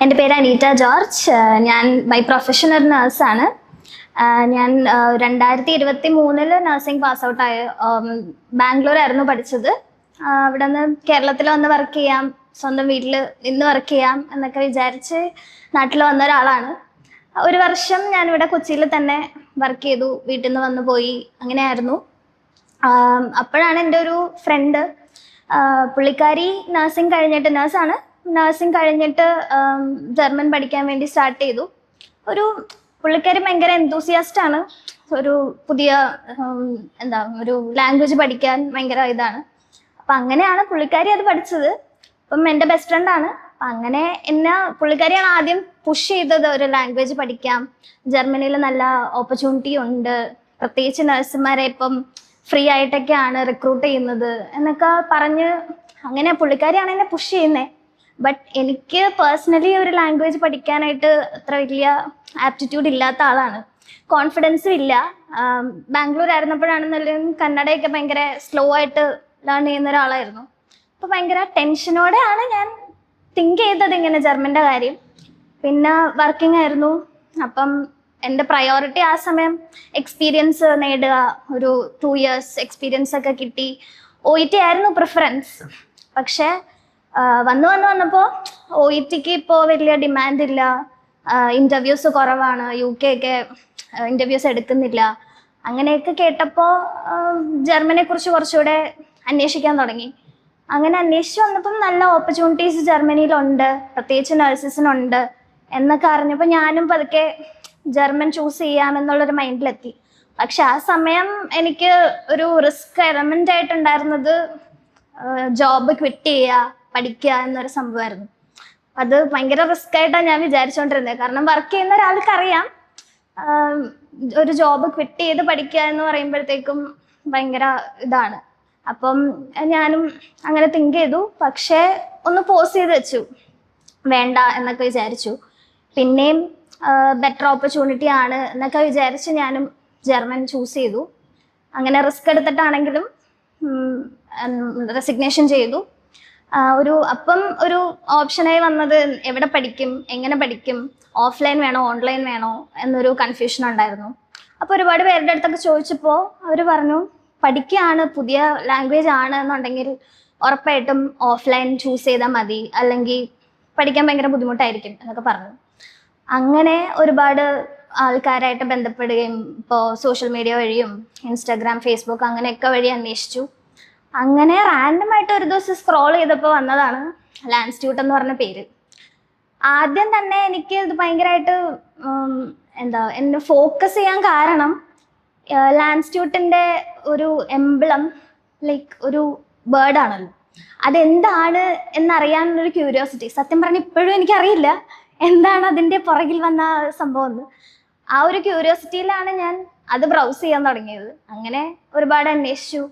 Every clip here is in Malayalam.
എൻ്റെ പേര് അനീറ്റ ജോർജ്. ഞാൻ ബൈ പ്രൊഫഷൻ ഒരു നേഴ്സാണ്. ഞാൻ 2023 നഴ്സിംഗ് പാസ് ഔട്ടായ ബാംഗ്ലൂരായിരുന്നു പഠിച്ചത്. അവിടെ നിന്ന് കേരളത്തിൽ വന്ന് വർക്ക് ചെയ്യാം, സ്വന്തം വീട്ടിൽ നിന്ന് വർക്ക് ചെയ്യാം എന്നൊക്കെ വിചാരിച്ച് നാട്ടിൽ വന്ന ഒരാളാണ്. ഒരു വർഷം ഞാനിവിടെ കൊച്ചിയിൽ തന്നെ വർക്ക് ചെയ്തു, വീട്ടിൽ നിന്ന് വന്നു പോയി, അങ്ങനെയായിരുന്നു. അപ്പോഴാണ് എൻ്റെ ഒരു ഫ്രണ്ട്, പുള്ളിക്കാരി നഴ്സിംഗ് കഴിഞ്ഞിട്ട്, നഴ്സിംഗ് കഴിഞ്ഞിട്ട് ജർമ്മൻ പഠിക്കാൻ വേണ്ടി സ്റ്റാർട്ട് ചെയ്തു. പുള്ളിക്കാരി ഭയങ്കര എന്തൂസിയാസ്റ്റ് ആണ്. ഒരു പുതിയ ഒരു ലാംഗ്വേജ് പഠിക്കാൻ ഭയങ്കര ഇതാണ്. അപ്പം അങ്ങനെയാണ് പുള്ളിക്കാരി അത് പഠിച്ചത്. അപ്പം എൻ്റെ ബെസ്റ്റ് ഫ്രണ്ടാണ്. അപ്പം അങ്ങനെ പുള്ളിക്കാരിയാണ് ആദ്യം പുഷ് ചെയ്തത്, ഒരു ലാംഗ്വേജ് പഠിക്കാം, ജർമ്മനിയിൽ നല്ല ഓപ്പർച്യൂണിറ്റി ഉണ്ട്, പ്രത്യേകിച്ച് നഴ്സുമാരെ ഇപ്പം ഫ്രീ ആയിട്ടൊക്കെയാണ് റിക്രൂട്ട് ചെയ്യുന്നത് എന്നൊക്കെ പറഞ്ഞ് അങ്ങനെ പുള്ളിക്കാരിയാണ് എന്നെ പുഷ് ചെയ്യുന്നത്. ബട്ട് എനിക്ക് പേഴ്സണലി ഒരു ലാംഗ്വേജ് പഠിക്കാനായിട്ട് അത്ര വലിയ ആപ്റ്റിറ്റ്യൂഡ് ഇല്ലാത്ത ആളാണ്, കോൺഫിഡൻസും ഇല്ല. ബാംഗ്ലൂർ ആയിരുന്നപ്പോഴാണെന്നുണ്ടെങ്കിലും കന്നഡയൊക്കെ ഭയങ്കര സ്ലോ ആയിട്ട് ലേൺ ചെയ്യുന്ന ഒരാളായിരുന്നു. അപ്പോൾ ഭയങ്കര ടെൻഷനോടെയാണ് ഞാൻ തിങ്ക് ചെയ്തത് ഇങ്ങനെ ജർമ്മൻ്റെ കാര്യം. പിന്നെ വർക്കിംഗ് ആയിരുന്നു. അപ്പം എൻ്റെ പ്രയോറിറ്റി ആ സമയം എക്സ്പീരിയൻസ് നേടുക, ഒരു 2 years എക്സ്പീരിയൻസ് ഒക്കെ കിട്ടി. OET ആയിരുന്നു പ്രിഫറൻസ്. പക്ഷേ വന്നപ്പോൾ OETക്ക് ഇപ്പോൾ വലിയ ഡിമാൻഡ് ഇല്ല, ഇൻ്റർവ്യൂസ് കുറവാണ്, UK ഒക്കെ ഇൻ്റർവ്യൂസ് എടുക്കുന്നില്ല. അങ്ങനെയൊക്കെ കേട്ടപ്പോൾ ജർമ്മനിയെക്കുറിച്ച് കുറച്ചുകൂടെ അന്വേഷിക്കാൻ തുടങ്ങി. അങ്ങനെ അന്വേഷിച്ച് വന്നപ്പം നല്ല ഓപ്പർച്യൂണിറ്റീസ് ജർമ്മനിയിലുണ്ട്, പ്രത്യേകിച്ച് നഴ്സസിനുണ്ട് എന്നൊക്കെ അറിഞ്ഞപ്പോൾ ഞാനും പതുക്കെ ജർമ്മൻ ചൂസ് ചെയ്യാമെന്നുള്ളൊരു മൈൻഡിലെത്തി. പക്ഷെ ആ സമയം എനിക്ക് ഒരു റിസ്ക് എലമെൻ്റ് ആയിട്ടുണ്ടായിരുന്നത് ജോബ് ക്വിറ്റ് ചെയ്യുക, പഠിക്കുക എന്നൊരു സംഭവമായിരുന്നു. അത് ഭയങ്കര റിസ്ക് ആയിട്ടാണ് ഞാൻ വിചാരിച്ചുകൊണ്ടിരുന്നത്. കാരണം വർക്ക് ചെയ്യുന്ന ഒരാൾക്ക് അറിയാം, ഒരു ജോബ് ക്വിറ്റ് ചെയ്ത് പഠിക്കുക എന്ന് പറയുമ്പോഴത്തേക്കും ഭയങ്കര ഇതാണ്. അപ്പം ഞാനും അങ്ങനെ തിങ്ക് ചെയ്തു. പക്ഷേ ഒന്ന് പോസ് ചെയ്ത് വെച്ചു, വേണ്ട എന്നൊക്കെ വിചാരിച്ചു. പിന്നെയും ബെറ്റർ ഓപ്പർച്യൂണിറ്റി ആണ് എന്നൊക്കെ വിചാരിച്ച് ഞാനും ജർമ്മൻ ചൂസ് ചെയ്തു. അങ്ങനെ റിസ്ക് എടുത്തിട്ടാണെങ്കിലും റെസിഗ്നേഷൻ ചെയ്തു. അപ്പം ഒരു ഓപ്ഷനായി വന്നത് എവിടെ പഠിക്കും, എങ്ങനെ പഠിക്കും, ഓഫ്ലൈൻ വേണോ ഓൺലൈൻ വേണോ എന്നൊരു കൺഫ്യൂഷൻ ഉണ്ടായിരുന്നു. അപ്പോൾ ഒരുപാട് പേരുടെ അടുത്തൊക്കെ ചോദിച്ചപ്പോൾ അവർ പറഞ്ഞു, പഠിക്കുകയാണ്, പുതിയ ലാംഗ്വേജ് ആണ് എന്നുണ്ടെങ്കിൽ ഉറപ്പായിട്ടും ഓഫ്ലൈൻ ചൂസ് ചെയ്താൽ മതി, അല്ലെങ്കിൽ പഠിക്കാൻ ഭയങ്കര ബുദ്ധിമുട്ടായിരിക്കും എന്നൊക്കെ പറഞ്ഞു. അങ്ങനെ ഒരുപാട് ആൾക്കാരായിട്ട് ബന്ധപ്പെടുകയും ഇപ്പോൾ സോഷ്യൽ മീഡിയ വഴിയും ഇൻസ്റ്റാഗ്രാം, ഫേസ്ബുക്ക് അങ്ങനെയൊക്കെ വഴി അന്വേഷിച്ചു. അങ്ങനെ റാൻഡമായിട്ട് ഒരു ദിവസം സ്ക്രോൾ ചെയ്തപ്പോൾ വന്നതാണ് ലാൻസ്റ്റ്യൂട്ട് എന്ന് പറഞ്ഞ പേര്. ആദ്യം തന്നെ എനിക്ക് ഇത് ഭയങ്കരമായിട്ട് എന്നെ ഫോക്കസ് ചെയ്യാൻ കാരണം ലാൻസ്റ്റ്യൂട്ടിൻ്റെ ഒരു എംബ്ലം ലൈക്ക് ഒരു ബേർഡാണല്ലോ, അതെന്താണ് എന്നറിയാനുള്ളൊരു ക്യൂരിയോസിറ്റി. സത്യം പറഞ്ഞാൽ ഇപ്പോഴും എനിക്കറിയില്ല എന്താണ് അതിൻ്റെ പുറകിൽ വന്ന സംഭവം എന്ന്. ആ ഒരു ക്യൂരിയോസിറ്റിയിലാണ് ഞാൻ അത് ബ്രൗസ് ചെയ്യാൻ തുടങ്ങിയത്. അങ്ങനെ ഒരുപാട് അന്വേഷിച്ചു,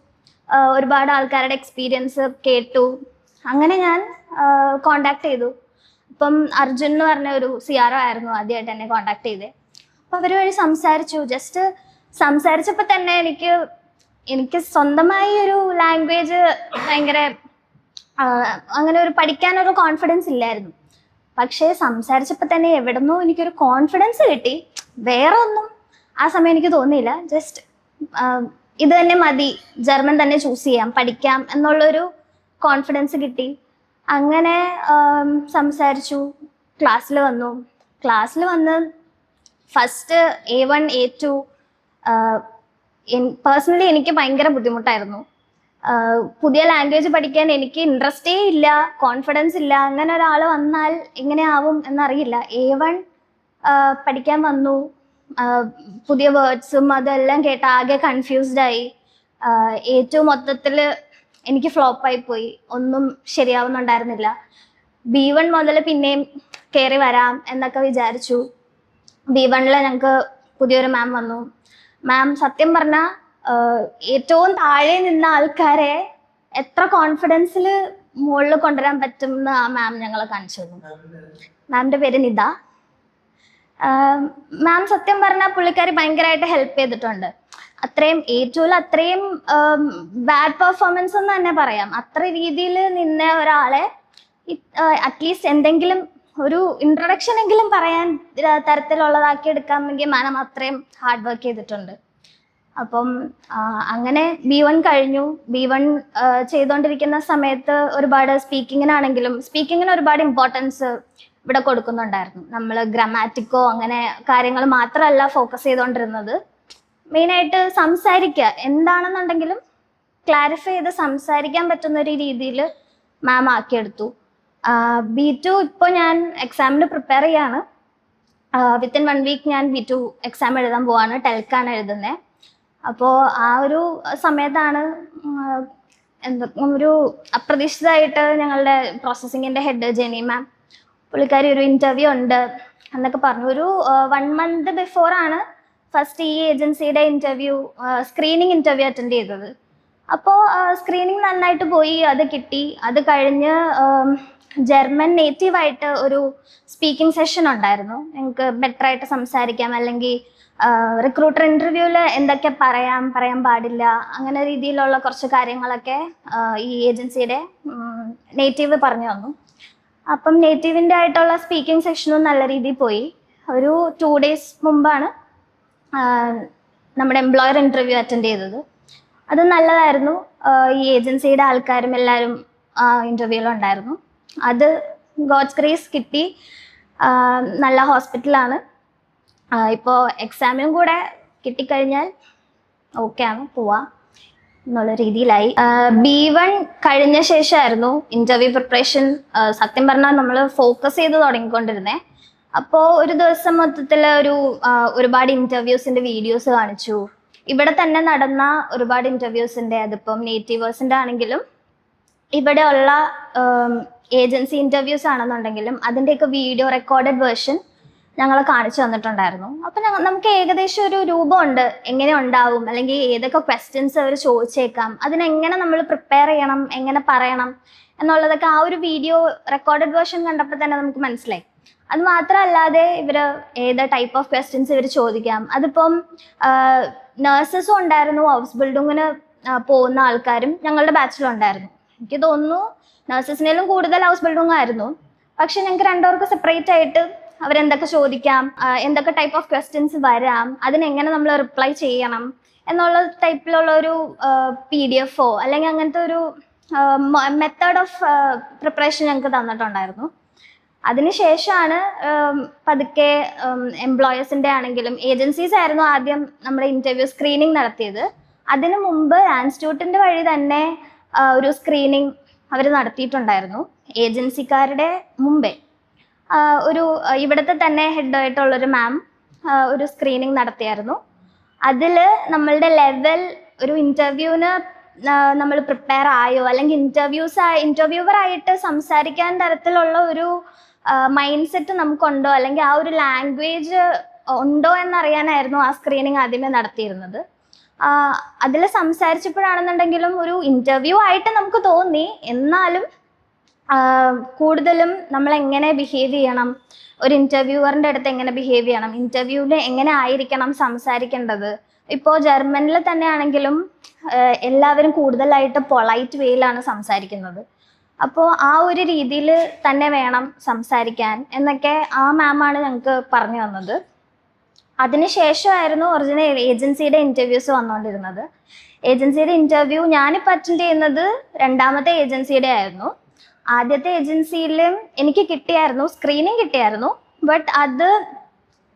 ഒരുപാട് ആൾക്കാരുടെ എക്സ്പീരിയൻസ് കേട്ടു. അങ്ങനെ ഞാൻ കോണ്ടാക്ട് ചെയ്തു. ഇപ്പം അർജുൻ എന്ന് പറഞ്ഞ ഒരു CRO ആയിരുന്നു ആദ്യമായിട്ട് എന്നെ കോണ്ടാക്ട് ചെയ്തത്. അപ്പോൾ അവർ വഴി സംസാരിച്ചു. സംസാരിച്ചപ്പോൾ തന്നെ എനിക്ക് സ്വന്തമായി ഒരു ലാംഗ്വേജ് ഭയങ്കര അങ്ങനെ ഒരു പഠിക്കാനൊരു കോൺഫിഡൻസ് ഇല്ലായിരുന്നു. പക്ഷേ സംസാരിച്ചപ്പോൾ തന്നെ എവിടുന്നോ എനിക്കൊരു കോൺഫിഡൻസ് കിട്ടി. വേറെ ഒന്നും ആ സമയം എനിക്ക് തോന്നിയില്ല. ജസ്റ്റ് ഇത് തന്നെ മതി, ജർമ്മൻ തന്നെ ചൂസ് ചെയ്യാം, പഠിക്കാം എന്നുള്ളൊരു കോൺഫിഡൻസ് കിട്ടി. അങ്ങനെ സംസാരിച്ചു, ക്ലാസ്സിൽ വന്ന് ഫസ്റ്റ് A1 A2 പേഴ്സണലി എനിക്ക് ഭയങ്കര ബുദ്ധിമുട്ടായിരുന്നു. പുതിയ ലാംഗ്വേജ് പഠിക്കാൻ എനിക്ക് ഇൻട്രസ്റ്റേ ഇല്ല, കോൺഫിഡൻസ് ഇല്ല. അങ്ങനെ ഒരാൾ വന്നാൽ എങ്ങനെയാവും എന്നറിയില്ല. A1 പഠിക്കാൻ വന്നു, പുതിയ വേർഡ്സും അതെല്ലാം കേട്ട് ആകെ കൺഫ്യൂസ്ഡായി. A2 മൊത്തത്തിൽ എനിക്ക് ഫ്ലോപ്പായി പോയി, ഒന്നും ശരിയാവുന്നുണ്ടായിരുന്നില്ല. B1 മുതൽ പിന്നെയും കയറി വരാം എന്നൊക്കെ വിചാരിച്ചു. B1 ഞങ്ങൾക്ക് പുതിയൊരു മാം വന്നു. മാം സത്യം പറഞ്ഞാൽ ഏറ്റവും താഴെ നിന്ന ആൾക്കാരെ എത്ര കോൺഫിഡൻസിൽ മുകളിൽ കൊണ്ടുവരാൻ പറ്റും എന്ന് ആ മാം ഞങ്ങളെ കാണിച്ചു തന്നു. മാമിൻ്റെ പേര് നിത. മാം സത്യം പറഞ്ഞാൽ പുള്ളിക്കാരി ഭയങ്കരമായിട്ട് ഹെൽപ്പ് ചെയ്തിട്ടുണ്ട്. അത്രയും A2 അത്രയും ബാഡ് പെർഫോമൻസ് എന്ന് തന്നെ പറയാം. അത്ര രീതിയിൽ നിന്ന ഒരാളെ അറ്റ്ലീസ്റ്റ് എന്തെങ്കിലും ഒരു ഇൻട്രൊഡക്ഷൻ എങ്കിലും പറയാൻ തരത്തിലുള്ളതാക്കി എടുക്കാമെങ്കിൽ മാം അത്രയും ഹാർഡ് വർക്ക് ചെയ്തിട്ടുണ്ട്. അപ്പം അങ്ങനെ B1 കഴിഞ്ഞു. B1 ചെയ്തുകൊണ്ടിരിക്കുന്ന സമയത്ത് ഒരുപാട് സ്പീക്കിങ്ങിന് ഒരുപാട് ഇമ്പോർട്ടൻസ് ഇവിടെ കൊടുക്കുന്നുണ്ടായിരുന്നു. നമ്മൾ ഗ്രാമാറ്റിക്കോ അങ്ങനെ കാര്യങ്ങൾ മാത്രമല്ല ഫോക്കസ് ചെയ്തുകൊണ്ടിരുന്നത്. മെയിനായിട്ട് സംസാരിക്കുക എന്താണെന്നുണ്ടെങ്കിലും ക്ലാരിഫൈ ചെയ്ത് സംസാരിക്കാൻ പറ്റുന്ന ഒരു രീതിയിൽ മാം ആക്കിയെടുത്തു. B2 ഇപ്പോൾ ഞാൻ എക്സാമിന് പ്രിപ്പയർ ചെയ്യാണ്. വിത്തിൻ 1 വീക്ക് ഞാൻ B2 എക്സാം എഴുതാൻ പോവാണ്. ടെൽക്കാണ് എഴുതുന്നത്. അപ്പോൾ ആ ഒരു സമയത്താണ് ഒരു അപ്രതീക്ഷിതമായിട്ട് ഞങ്ങളുടെ പ്രോസസ്സിങ്ങിൻ്റെ ഹെഡ് ജെനി മാം പുള്ളിക്കാരി ഒരു ഇൻ്റർവ്യൂ ഉണ്ട് എന്നൊക്കെ പറഞ്ഞു. ഒരു 1 മന്ത് ബിഫോറാണ് ഫസ്റ്റ് ഈ ഏജൻസിയുടെ സ്ക്രീനിങ് ഇൻ്റർവ്യൂ അറ്റൻഡ് ചെയ്തത്. അപ്പോൾ സ്ക്രീനിങ് നന്നായിട്ട് പോയി, അത് കിട്ടി. അത് കഴിഞ്ഞ് ജർമ്മൻ നേറ്റീവായിട്ട് ഒരു സ്പീക്കിംഗ് സെഷൻ ഉണ്ടായിരുന്നു. ഞങ്ങൾക്ക് ബെറ്ററായിട്ട് സംസാരിക്കാം, അല്ലെങ്കിൽ റിക്രൂട്ടർ ഇൻ്റർവ്യൂവിൽ എന്തൊക്കെ പറയാൻ പാടില്ല, അങ്ങനെ രീതിയിലുള്ള കുറച്ച് കാര്യങ്ങളൊക്കെ ഈ ഏജൻസിയുടെ നേറ്റീവ് പറഞ്ഞു തന്നു. അപ്പം നേറ്റീവിൻ്റെ ആയിട്ടുള്ള സ്പീക്കിംഗ് സെഷനും നല്ല രീതിയിൽ പോയി. ഒരു 2 days മുമ്പാണ് നമ്മുടെ എംപ്ലോയർ ഇൻ്റർവ്യൂ അറ്റൻഡ് ചെയ്തത്. അത് നല്ലതായിരുന്നു. ഈ ഏജൻസിയുടെ ആൾക്കാരും എല്ലാവരും ഇൻ്റർവ്യൂവിലുണ്ടായിരുന്നു. അത് ഗോഡ്സ് ഗ്രേസ് കിട്ടി. നല്ല ഹോസ്പിറ്റലാണ്. ഇപ്പോൾ എക്സാമിനും കൂടെ കിട്ടിക്കഴിഞ്ഞാൽ ഓക്കെയാണ്, പോവാം എന്നുള്ള രീതിയിലായി. B1 കഴിഞ്ഞ ശേഷമായിരുന്നു ഇൻ്റർവ്യൂ പ്രിപ്പറേഷൻ സത്യം പറഞ്ഞാൽ നമ്മൾ ഫോക്കസ് ചെയ്ത് തുടങ്ങിക്കൊണ്ടിരുന്നേ. അപ്പോൾ ഒരു ദിവസം മൊത്തത്തിൽ ഒരുപാട് ഇൻ്റർവ്യൂസിൻ്റെ വീഡിയോസ് കാണിച്ചു. ഇവിടെ തന്നെ നടന്ന ഒരുപാട് ഇൻ്റർവ്യൂസിൻ്റെ, അതിപ്പം നേറ്റീവേഴ്സിൻ്റെ ആണെങ്കിലും ഇവിടെയുള്ള ഏജൻസി ഇൻ്റർവ്യൂസ് ആണെന്നുണ്ടെങ്കിലും അതിൻ്റെയൊക്കെ വീഡിയോ റെക്കോർഡഡ് വേർഷൻ ഞങ്ങളെ കാണിച്ചു തന്നിട്ടുണ്ടായിരുന്നു. അപ്പം നമുക്ക് ഏകദേശം ഒരു രൂപമുണ്ട് എങ്ങനെ ഉണ്ടാവും, അല്ലെങ്കിൽ ഏതൊക്കെ ക്വസ്റ്റ്യൻസ് അവർ ചോദിച്ചേക്കാം, അതിനെങ്ങനെ നമ്മൾ പ്രിപ്പയർ ചെയ്യണം, എങ്ങനെ പറയണം എന്നുള്ളതൊക്കെ ആ ഒരു വീഡിയോ റെക്കോർഡഡ് വേർഷൻ കണ്ടപ്പോൾ തന്നെ നമുക്ക് മനസ്സിലായി. അത് മാത്രമല്ലാതെ ഇവർ ഏത് ടൈപ്പ് ഓഫ് ക്വസ്റ്റ്യൻസ് ഇവർ ചോദിക്കാം. അതിപ്പം നഴ്സസും ഉണ്ടായിരുന്നു, ഹൗസ് ബിൽഡിങ്ങിന് പോകുന്ന ആൾക്കാരും ഞങ്ങളുടെ ബാച്ചിലുണ്ടായിരുന്നു. എനിക്ക് തോന്നുന്നു നഴ്സസിനേലും കൂടുതൽ ഹൗസ് ബിൽഡിംഗ് ആയിരുന്നു. പക്ഷെ ഞങ്ങൾക്ക് 2 പേർക്ക് സെപ്പറേറ്റ് ആയിട്ട് അവരെന്തൊക്കെ ചോദിക്കാം, എന്തൊക്കെ ടൈപ്പ് ഓഫ് ക്വസ്റ്റ്യൻസ് വരാം, അതിനെങ്ങനെ നമ്മൾ റിപ്ലൈ ചെയ്യണം എന്നുള്ള ടൈപ്പിലുള്ള ഒരു PDF അല്ലെങ്കിൽ അങ്ങനത്തെ ഒരു മെത്തേഡ് ഓഫ് പ്രിപ്പറേഷൻ ഞങ്ങൾക്ക് തന്നിട്ടുണ്ടായിരുന്നു. അതിനുശേഷമാണ് പതുക്കെ എംപ്ലോയേഴ്സിൻ്റെ ആണെങ്കിലും ഏജൻസീസ് ആയിരുന്നു ആദ്യം നമ്മുടെ ഇൻ്റർവ്യൂ സ്ക്രീനിങ് നടത്തിയത്. അതിനു മുമ്പ് ആൻസ്റ്റിറ്റ്യൂട്ടിൻ്റെ വഴി തന്നെ ഒരു സ്ക്രീനിങ് അവർ നടത്തിയിട്ടുണ്ടായിരുന്നു. ഏജൻസിക്കാരുടെ മുമ്പേ ഇവിടുത്തെ തന്നെ ഹെഡായിട്ടുള്ളൊരു മാം ഒരു സ്ക്രീനിങ് നടത്തിയായിരുന്നു. അതിൽ നമ്മളുടെ ലെവൽ ഒരു ഇൻ്റർവ്യൂവിന് നമ്മൾ പ്രിപ്പയർ ആയോ, അല്ലെങ്കിൽ ഇൻ്റർവ്യൂവറായിട്ട് സംസാരിക്കാൻ തരത്തിലുള്ള ഒരു മൈൻഡ് സെറ്റ് നമുക്കുണ്ടോ, അല്ലെങ്കിൽ ആ ഒരു ലാംഗ്വേജ് ഉണ്ടോ എന്നറിയാനായിരുന്നു ആ സ്ക്രീനിങ് ആദ്യമേ നടത്തിയിരുന്നത്. അതിൽ സംസാരിച്ചപ്പോഴാണെന്നുണ്ടെങ്കിലും ഒരു ഇൻ്റർവ്യൂ ആയിട്ട് നമുക്ക് തോന്നി. എന്നാലും കൂടുതലും നമ്മൾ എങ്ങനെ ബിഹേവ് ചെയ്യണം, ഒരു ഇൻ്റർവ്യൂവറിൻ്റെ അടുത്ത് എങ്ങനെ ബിഹേവ് ചെയ്യണം, ഇൻ്റർവ്യൂവിൽ എങ്ങനെ ആയിരിക്കണം സംസാരിക്കേണ്ടത്. ഇപ്പോൾ ജർമ്മനിൽ തന്നെ ആണെങ്കിലും എല്ലാവരും കൂടുതലായിട്ട് പൊളൈറ്റ് വേയിലാണ് സംസാരിക്കുന്നത്. അപ്പോൾ ആ ഒരു രീതിയിൽ തന്നെ വേണം സംസാരിക്കാൻ എന്നൊക്കെ ആ മാമാണ് ഞങ്ങൾക്ക് പറഞ്ഞു തന്നത്. അതിനുശേഷമായിരുന്നു ഒറിജിനൽ ഏജൻസിയുടെ ഇൻ്റർവ്യൂസ് വന്നുകൊണ്ടിരുന്നത്. ഏജൻസിയുടെ ഇൻ്റർവ്യൂ ഞാനിപ്പോൾ അറ്റൻഡ് ചെയ്യുന്നത് 2ാമത്തെ ഏജൻസിയുടെ ആയിരുന്നു. ആദ്യത്തെ ഏജൻസിയിലും എനിക്ക് കിട്ടിയായിരുന്നു, സ്ക്രീനിങ് കിട്ടിയായിരുന്നു. ബട്ട് അത്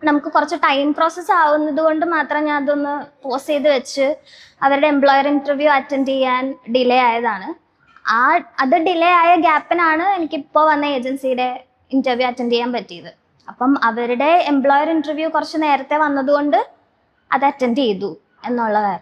നമുക്ക് കുറച്ച് ടൈം പ്രോസസ്സ് ആവുന്നത് കൊണ്ട് മാത്രം ഞാൻ അതൊന്ന് പോസ് ചെയ്ത് വെച്ച് അവരുടെ എംപ്ലോയർ ഇൻ്റർവ്യൂ അറ്റൻഡ് ചെയ്യാൻ ഡിലേ ആയതാണ്. അത് ഡിലേ ആയ ഗ്യാപ്പിനാണ് എനിക്കിപ്പോൾ വന്ന ഏജൻസിയുടെ ഇൻ്റർവ്യൂ അറ്റൻഡ് ചെയ്യാൻ പറ്റിയത്. അപ്പം അവരുടെ എംപ്ലോയർ ഇൻ്റർവ്യൂ കുറച്ച് നേരത്തെ വന്നതുകൊണ്ട് അത് അറ്റൻഡ് ചെയ്തു എന്നുള്ളതായിരുന്നു.